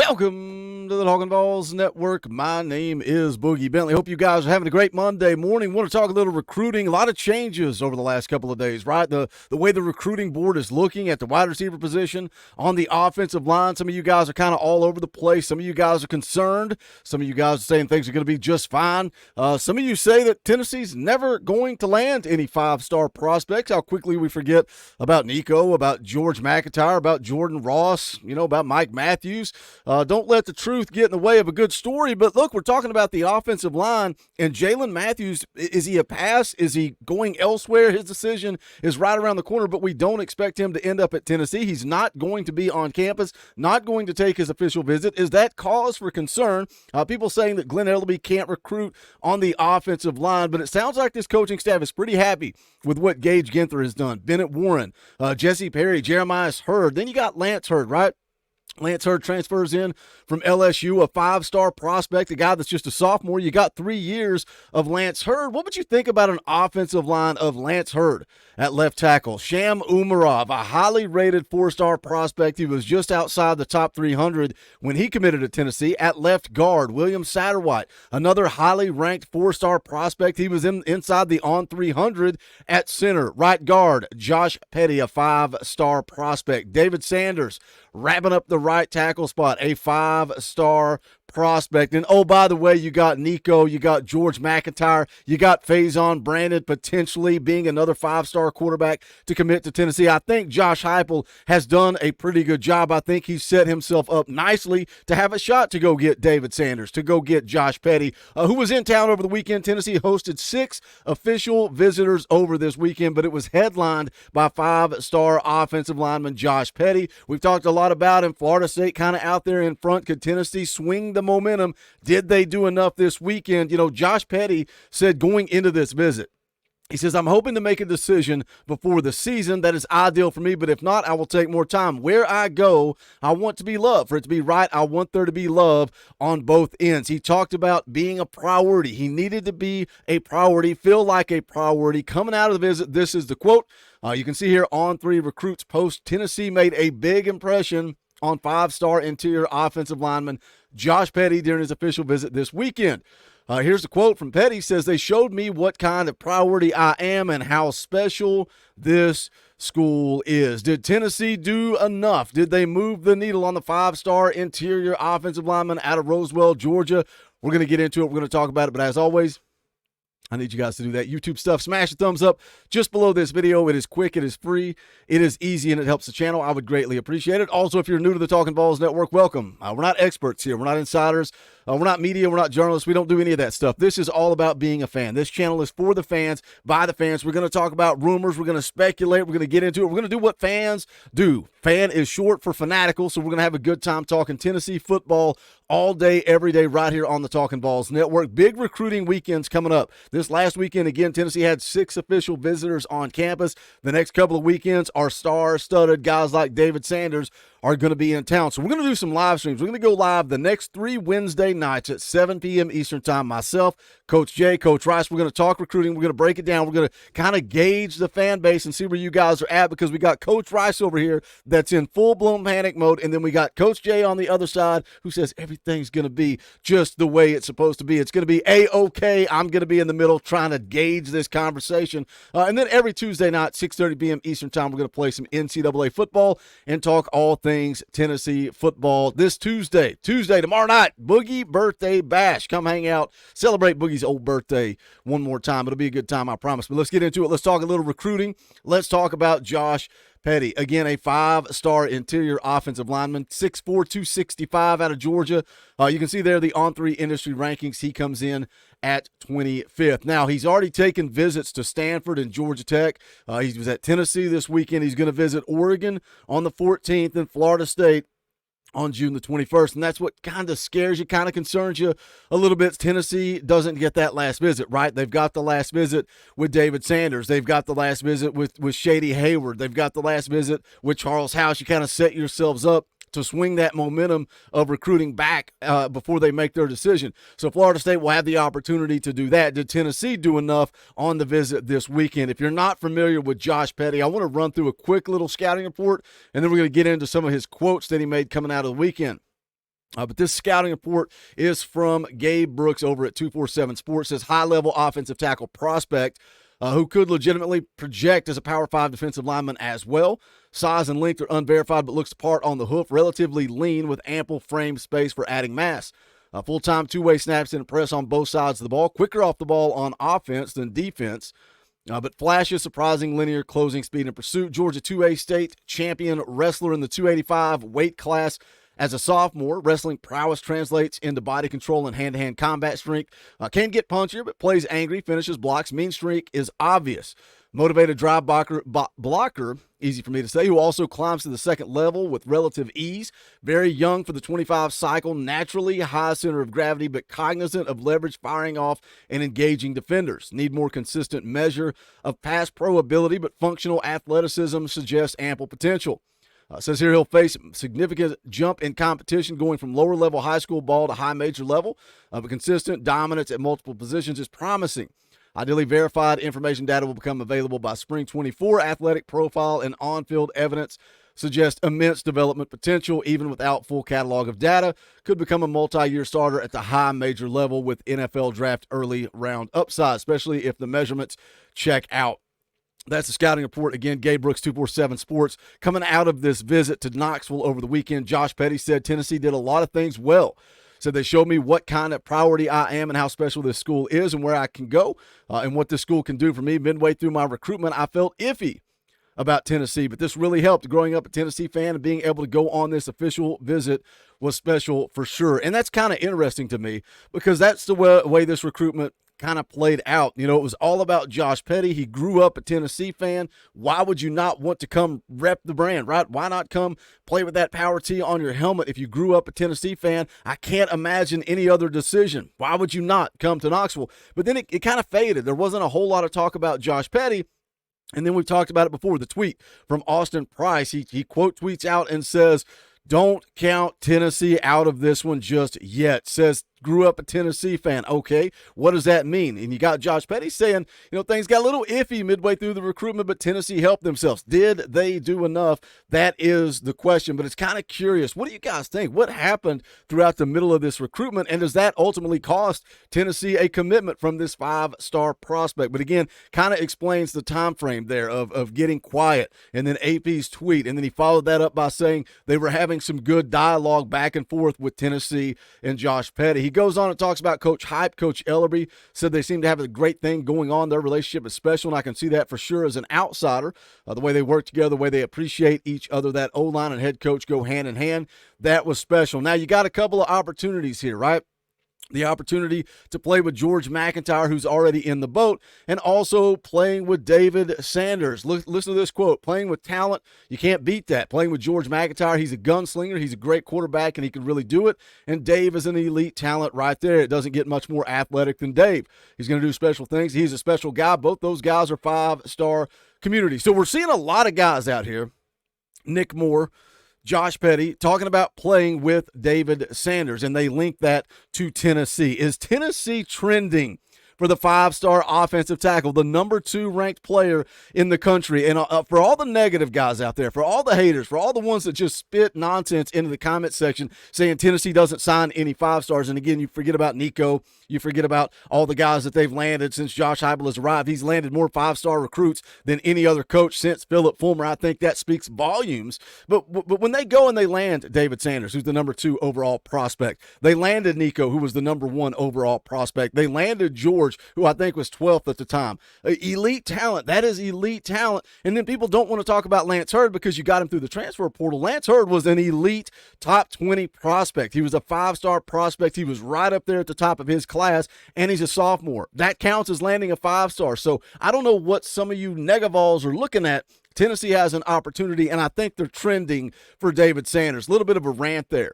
Welcome to the Talkin VAWLS Network. My name is Boogie Bentley. Hope you guys are having a great Monday morning. Want to talk a little recruiting. A lot of changes over the last couple of days, right? The way the recruiting board is looking at the wide receiver position on the offensive line. Some of you guys are kind of all over the place. Some of you guys are concerned. Some of you guys are saying things are going to be just fine. Some of you say that Tennessee's never going to land any five-star prospects. How quickly we forget about Nico, about George McIntyre, about Jordan Ross, about Mike Matthews. Don't let the truth get in the way of a good story. But look, we're talking about the offensive line, and Jalen Matthews, is he a pass? Is he going elsewhere? His decision is right around the corner, but we don't expect him to end up at Tennessee. He's not going to be on campus, not going to take his official visit. Is that cause for concern? People saying that Glenn Ellerbe can't recruit on the offensive line, but it sounds like this coaching staff is pretty happy with what Gage Ginther has done. Bennett Warren, Jesse Perry, Jeremiah Hurd. Then you got Lance Hurd, right? Lance Hurd transfers in from LSU, a five-star prospect, a guy that's just a sophomore. You got 3 years of Lance Hurd. What would you think about an offensive line of Lance Hurd at left tackle? Sham Umarov, a highly rated four-star prospect. He was just outside the top 300 when he committed to Tennessee. At left guard, William Satterwhite, another highly ranked four-star prospect. He was inside the on 300 at center. Right guard, Josh Petty, a five-star prospect. David Sanders, wrapping up the right tackle spot, a five-star prospect. And oh, by the way, you got Nico, you got George McIntyre, you got Faison Brandon potentially being another five-star quarterback to commit to Tennessee. I think Josh Heupel has done a pretty good job. I think he's set himself up nicely to have a shot to go get David Sanders, to go get Josh Petty, who was in town over the weekend. Tennessee hosted 6 official visitors over this weekend, but it was headlined by five-star offensive lineman Josh Petty. We've talked a lot about him. Florida State kind of out there in front. Could Tennessee swing the momentum? Did they do enough this weekend? Josh Petty said going into this visit, he says, I'm hoping to make a decision before the season that is ideal for me, but if not, I will take more time. Where I go, I want to be loved. For it to be right, I want there to be love on both ends. He talked about being a priority. He needed to be a priority, feel like a priority. Coming out of the visit, this is the quote. You can see here on 3 recruits post, Tennessee made a big impression on five-star interior offensive lineman Josh Petty during his official visit this weekend. Here's the quote from Petty. Says, they showed me what kind of priority I am and how special this school is. Did Tennessee do enough? Did they move the needle on the five-star interior offensive lineman out of Roswell, Georgia? We're going to get into it. We're going to talk about it. But as always, I need you guys to do that YouTube stuff. Smash the thumbs up just below this video. It is quick, it is free, it is easy, and it helps the channel. I would greatly appreciate it. Also, if you're new to the Talkin VAWLS Network, welcome. We're not experts here. We're not insiders. We're not media. We're not journalists. We don't do any of that stuff. This is all about being a fan. This channel is for the fans, by the fans. We're going to talk about rumors. We're going to speculate. We're going to get into it. We're going to do what fans do. Fan is short for fanatical, so we're going to have a good time talking Tennessee football all day, every day, right here on the Talkin VAWLS Network. Big recruiting weekends coming up. This last weekend, again, Tennessee had 6 official visitors on campus. The next couple of weekends, our star-studded guys like David Sanders are going to be in town. So we're going to do some live streams. We're going to go live the next 3 Wednesday nights at 7 p.m. Eastern time. Myself, Coach Jay, Coach Rice, we're going to talk recruiting. We're going to break it down. We're going to kind of gauge the fan base and see where you guys are at, because we got Coach Rice over here that's in full-blown panic mode, and then we got Coach Jay on the other side who says everything's going to be just the way it's supposed to be. It's going to be A-OK. I'm going to be in the middle trying to gauge this conversation. And then every Tuesday night, 6:30 p.m. Eastern time, we're going to play some NCAA football and talk all things Tennessee football this Tuesday, tomorrow night, Boogie Birthday Bash. Come hang out, celebrate Boogie's old birthday one more time. It'll be a good time, I promise. But let's get into it. Let's talk a little recruiting. Let's talk about Josh Petty. Again, a five-star interior offensive lineman, 6'4", 265 out of Georgia. You can see there the On3 industry rankings. He comes in at 25th. Now, he's already taken visits to Stanford and Georgia Tech. He was at Tennessee this weekend. He's going to visit Oregon on the 14th and Florida State on June the 21st, and that's what kind of scares you, kind of concerns you a little bit. Tennessee doesn't get that last visit, right? They've got the last visit with David Sanders. They've got the last visit with Shady Hayward. They've got the last visit with Charles House. You kind of set yourselves up to swing that momentum of recruiting back before they make their decision. So Florida State will have the opportunity to do that. Did Tennessee do enough on the visit this weekend? If you're not familiar with Josh Petty, I want to run through a quick little scouting report, and then we're going to get into some of his quotes that he made coming out of the weekend. But this scouting report is from Gabe Brooks over at 247 Sports. Says high-level offensive tackle prospect who could legitimately project as a Power 5 defensive lineman as well. Size and length are unverified, but looks the part on the hoof. Relatively lean with ample frame space for adding mass. Full-time two-way snaps and press on both sides of the ball. Quicker off the ball on offense than defense. But flashes, surprising linear closing speed and pursuit. Georgia 2A state champion wrestler in the 285 weight class. As a sophomore, wrestling prowess translates into body control and hand-to-hand combat strength. Can get punchier, but plays angry, finishes blocks. Mean streak is obvious. Motivated drive blocker, easy for me to say, who also climbs to the second level with relative ease. Very young for the 25 cycle, naturally high center of gravity, but cognizant of leverage, firing off, and engaging defenders. Need more consistent measure of pass pro ability, but functional athleticism suggests ample potential. Says here he'll face significant jump in competition going from lower level high school ball to high major level. But consistent dominance at multiple positions is promising. Ideally, verified information data will become available by spring 24. Athletic profile and on-field evidence suggest immense development potential even without full catalog of data. Could become a multi-year starter at the high major level with NFL draft early round upside, especially if the measurements check out. That's the scouting report. Again, Gabe Brooks, 247 Sports. Coming out of this visit to Knoxville over the weekend, Josh Petty said Tennessee did a lot of things well. Said they showed me what kind of priority I am and how special this school is and where I can go and what this school can do for me. Midway through my recruitment, I felt iffy about Tennessee, but this really helped. Growing up a Tennessee fan and being able to go on this official visit was special for sure. And that's kind of interesting to me because that's the way this recruitment kind of played out. You know, it was all about Josh Petty. He grew up a Tennessee fan. Why would you not want to come rep the brand, right? Why not come play with that Power T on your helmet if you grew up a Tennessee fan? I can't imagine any other decision. Why would you not come to Knoxville? But then it kind of faded. There wasn't a whole lot of talk about Josh Petty. And then we've talked about it before, the tweet from Austin Price. He quote tweets out and says, "Don't count Tennessee out of this one just yet." Says, grew up a Tennessee fan. Okay, what does that mean? And you got Josh Petty saying, you know, things got a little iffy midway through the recruitment, but Tennessee helped themselves. Did they do enough? That is the question, but it's kind of curious. What do you guys think? What happened throughout the middle of this recruitment, and does that ultimately cost Tennessee a commitment from this 5-star prospect? But again, kind of explains the time frame there of getting quiet, and then AP's tweet, and then he followed that up by saying they were having some good dialogue back and forth with Tennessee and Josh Petty. He goes on and talks about Coach Hype. Coach Ellerby said they seem to have a great thing going on. Their relationship is special, and I can see that for sure as an outsider. The way they work together, the way they appreciate each other, that O-line and head coach go hand in hand. That was special. Now, you got a couple of opportunities here, right? The opportunity to play with George McIntyre, who's already in the boat, and also playing with David Sanders. Listen to this quote: playing with talent, you can't beat that. Playing with George McIntyre, he's a gunslinger, he's a great quarterback, and he can really do it. And Dave is an elite talent right there. It doesn't get much more athletic than Dave. He's going to do special things. He's a special guy. Both those guys are 5-star community. So we're seeing a lot of guys out here, Nick Moore, Josh Petty, talking about playing with David Sanders, and they link that to Tennessee. Is Tennessee trending for the 5-star offensive tackle, the number 2 ranked player in the country? And for all the negative guys out there, for all the haters, for all the ones that just spit nonsense into the comment section saying Tennessee doesn't sign any 5-stars, and again, you forget about Nico, you forget about all the guys that they've landed since Josh Heupel has arrived. He's landed more 5-star recruits than any other coach since Philip Fulmer. I think that speaks volumes. But when they go and they land David Sanders, who's the number 2 overall prospect, they landed Nico, who was the number 1 overall prospect, they landed George, who I think was 12th at the time. Elite talent. That is elite talent. And then people don't want to talk about Lance Hurd because you got him through the transfer portal. Lance Hurd was an elite top 20 prospect. He was a 5-star prospect. He was right up there at the top of his class, and he's a sophomore. That counts as landing a 5-star. So I don't know what some of you negavols are looking at. Tennessee has an opportunity, and I think they're trending for David Sanders. A little bit of a rant there.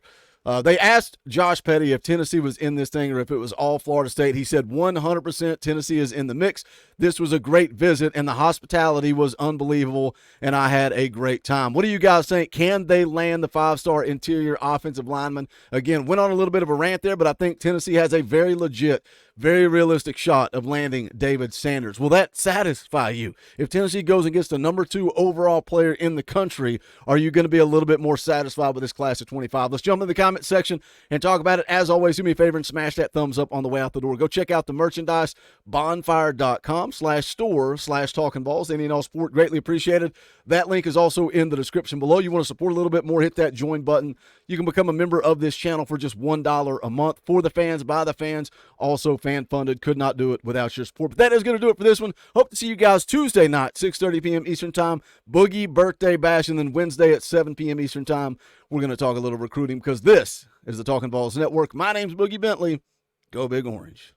They asked Josh Petty if Tennessee was in this thing or if it was all Florida State. He said 100% Tennessee is in the mix. This was a great visit, and the hospitality was unbelievable, and I had a great time. What do you guys think? Can they land the 5-star interior offensive lineman? Again, went on a little bit of a rant there, but I think Tennessee has a very legit, very realistic shot of landing David Sanders. Will that satisfy you? If Tennessee goes and gets the number 2 overall player in the country, are you going to be a little bit more satisfied with this class of 25? Let's jump in the comments. comment section and talk about it. As always, do me a favor and smash that thumbs up on the way out the door. Go check out the merchandise, bonfire.com/store/talkinballs. Any and all support greatly appreciated. That link is also in the description below. You want to support a little bit more, hit that join button. You can become a member of this channel for just $1 a month. For the fans, by the fans, also fan funded. Could not do it without your support. But that is going to do it for this one. Hope to see you guys Tuesday night, 6:30 p.m. Eastern Time. Boogie Birthday Bash, and then Wednesday at 7 p.m. Eastern Time. We're going to talk a little recruiting because this is the Talkin VAWLS Network. My name's Boogie Bentley. Go Big Orange.